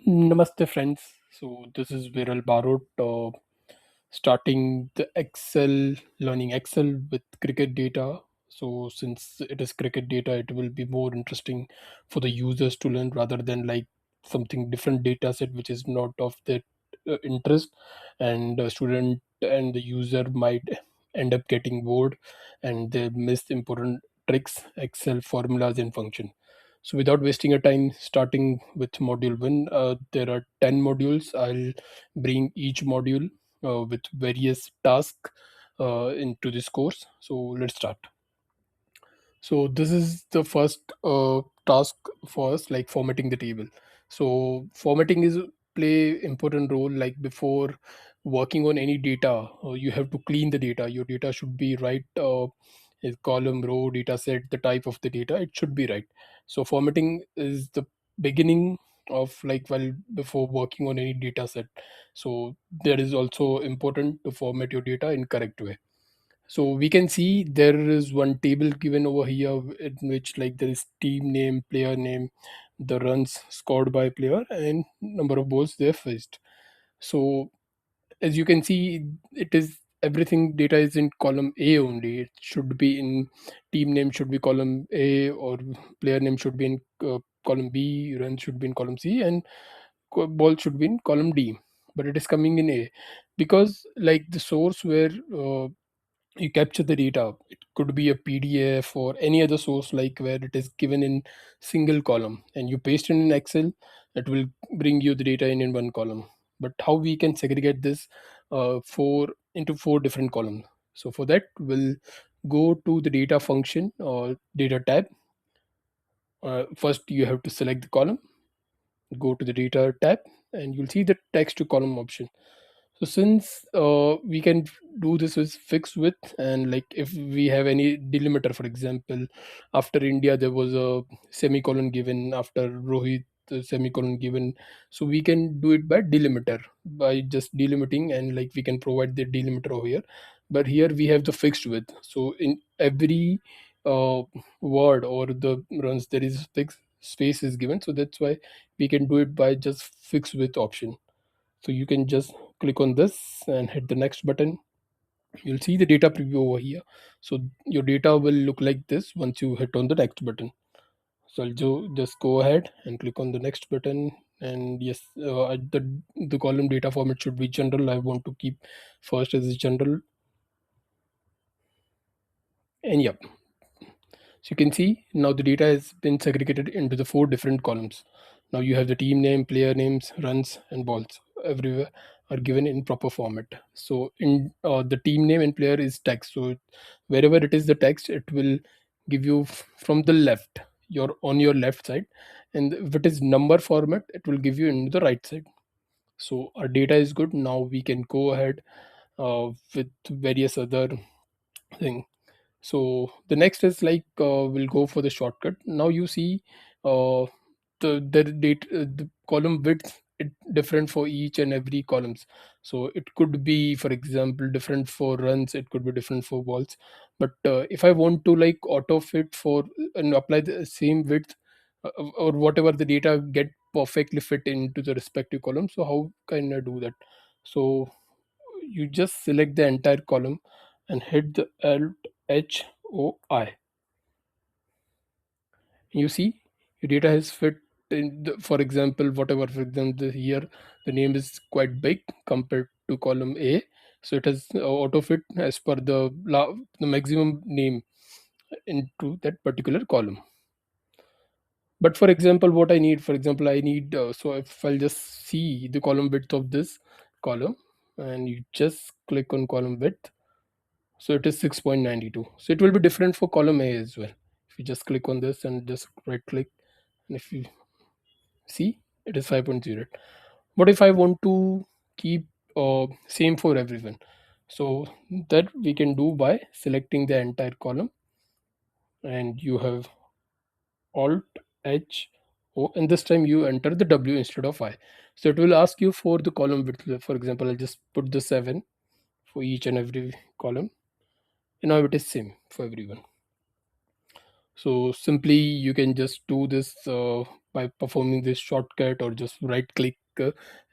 Namaste, friends. So this is Viral Barot, starting the Excel, learning Excel with cricket data. So since it is cricket data, it will be more interesting for the users to learn rather than like something different data set which is not of their interest, and the student and the user might end up getting bored and they miss important tricks, Excel formulas and function. So without wasting your time, starting with module 1, there are 10 modules. I'll bring each module with various tasks into this course. So let's start. So this is the first task for us, like formatting the table. So formatting is play important role. Like before working on any data, you have to clean the data. Your data should be right. Is column, row, data set, the type of the data, it should be right. So formatting is the beginning of like while before working on any data set. So there is also important to format your data in correct way. So we can see there is one table given over here in which like there is team name, player name, the runs scored by player, and number of balls they have faced. So as you can see, it is everything data is in column A only. It should be in team name should be column A, or player name should be in column B, run should be in column C, and ball should be in column D. But it is coming in A because like the source where you capture the data, it could be a PDF or any other source like where it is given in single column and you paste it in Excel, it will bring you the data in one column. But how we can segregate this four into four different columns? So for that we'll go to the data function or data tab. First you have to select the column, go to the data tab, and you'll see the text to column option. So since we can do this with fixed width, and like if we have any delimiter, for example, after India there was a semicolon given, after Rohit the semicolon given, so we can do it by delimiter by just delimiting, and like we can provide the delimiter over here. But here we have the fixed width. So in every uh, word or the runs there is fixed space is given. So that's why we can do it by just fixed width option. So you can just click on this and hit the next button. You'll see the data preview over here. So your data will look like this once you hit on the next button. So just go ahead and click on the next button. And yes, the column data format should be general. I want to keep first as general. And yep, so you can see now the data has been segregated into the four different columns. Now you have the team name, player names, runs, and balls. Everywhere are given in proper format. So in the team name and player is text. So wherever it is the text, it will give you from the left, your on your left side, and if it is number format, it will give you in the right side. So our data is good. Now we can go ahead with various other things. So the next is like we'll go for the shortcut. Now you see uh, the column width it different for each and every columns. So it could be, for example, different for runs, it could be different for balls. But if I want to like auto fit for and apply the same width, or whatever the data get perfectly fit into the respective column, so how can I do that? So you just select the entire column and hit the Alt H O I. You see your data has fit in for example, whatever, for example, here the name is quite big compared to column A, so it has auto fit as per the maximum name into that particular column. But for example, what I need, for example, I need so if I'll just see the column width of this column, and you just click on column width. So it is 6.92. So it will be different for column A as well. If you just click on this and just right click, and if you see, it is 5.0. What if I want to keep same for everyone? So that we can do by selecting the entire column, and you have Alt H O, and this time you enter the W instead of I. So it will ask you for the column width. For example, I'll just put the 7 for each and every column. And now it is same for everyone. So simply you can just do this by performing this shortcut, or just right click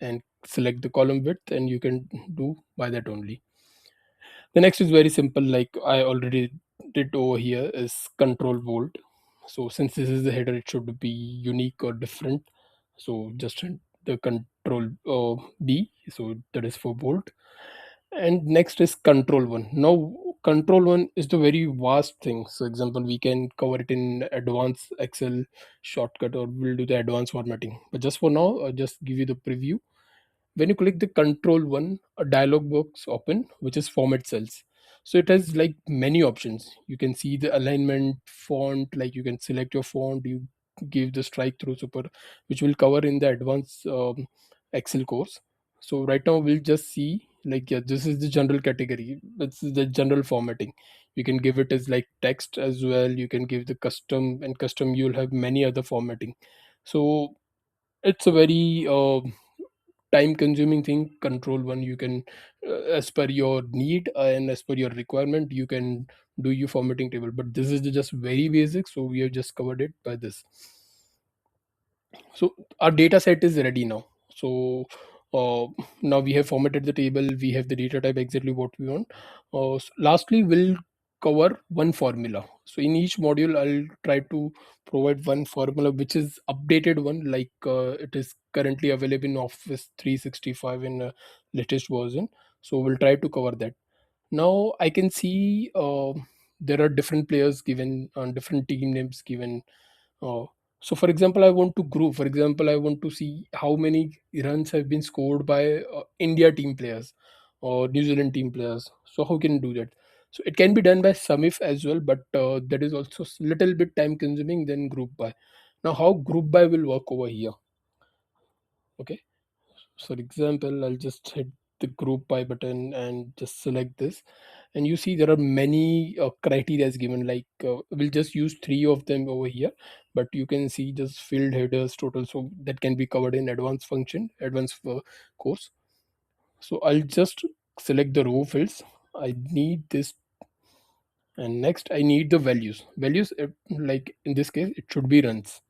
and select the column width, and you can do by that only. The next is very simple, like I already did over here, is control bold. So since this is the header, it should be unique or different. So just hit the control B, so that is for bold. And next is control one. Now control one is the very vast thing. So example, we can cover it in advanced Excel shortcut, or we'll do the advanced formatting. But just for now, I'll just give you the preview. When you click the control one, a dialog box open which is format cells. So it has like many options. You can see the alignment, font, like you can select your font, you give the strike through super, which we'll cover in the advanced Excel course. So right now we'll just see, like, yeah, this is the general category, this is the general formatting. You can give it as like text as well, you can give the custom, and custom you'll have many other formatting. So it's a very time consuming thing. Control one, you can as per your need and as per your requirement, you can do your formatting table, but this is just very basic, so we have just covered it by this. So our data set is ready now. So uh, now we have formatted the table, we have the data type exactly what we want. Lastly, we'll cover one formula. So in each module, I'll try to provide one formula which is updated one, like it is currently available in Office 365 in latest version. So we'll try to cover that. Now I can see there are different players given, different team names given. uh, so for example, I want to group, for example, I want to see how many runs have been scored by India team players or New Zealand team players. So how can you do that? So it can be done by SUMIF as well, but that is also little bit time consuming than group by. Now how group by will work over here? Okay, so for example, I'll just hit the group by button and just select this, and you see there are many criteria given, like we'll just use three of them over here, but you can see just field headers total, so that can be covered in advanced function, advanced course. So I'll just select the row fields. I need this, and next I need the values, like in this case it should be runs.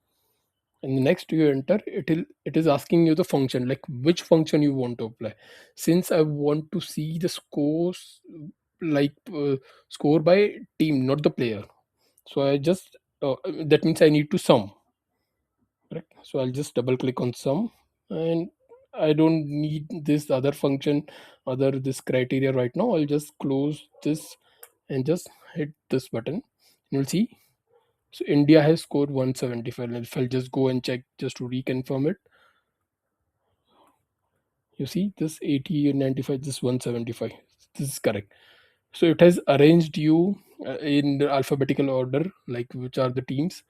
And the next you enter, it is asking you the function, like which function you want to apply. Since I want to see the scores, like score by team, not the player, so I just that means I need to sum, correct? So I'll just double click on sum, and I don't need this other function, other this criteria right now. I'll just close this and just hit this button. You'll see, so India has scored 175. And if I'll just go and check just to reconfirm it, you see this 80 and 95, this 175. This is correct. So it has arranged you in the alphabetical order, like which are the teams,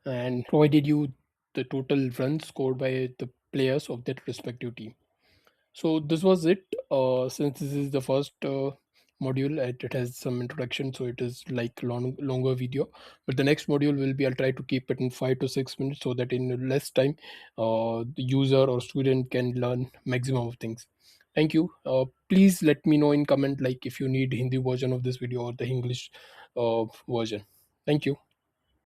and provided you the total runs scored by the players of that respective team. So this was it. Since this is the first module, it has some introduction, so it is like longer video. But the next module will be, I'll try to keep it in 5 to 6 minutes, so that in less time, the user or student can learn maximum of things. Thank you. Please let me know in comment, like if you need Hindi version of this video or the English version. Thank you.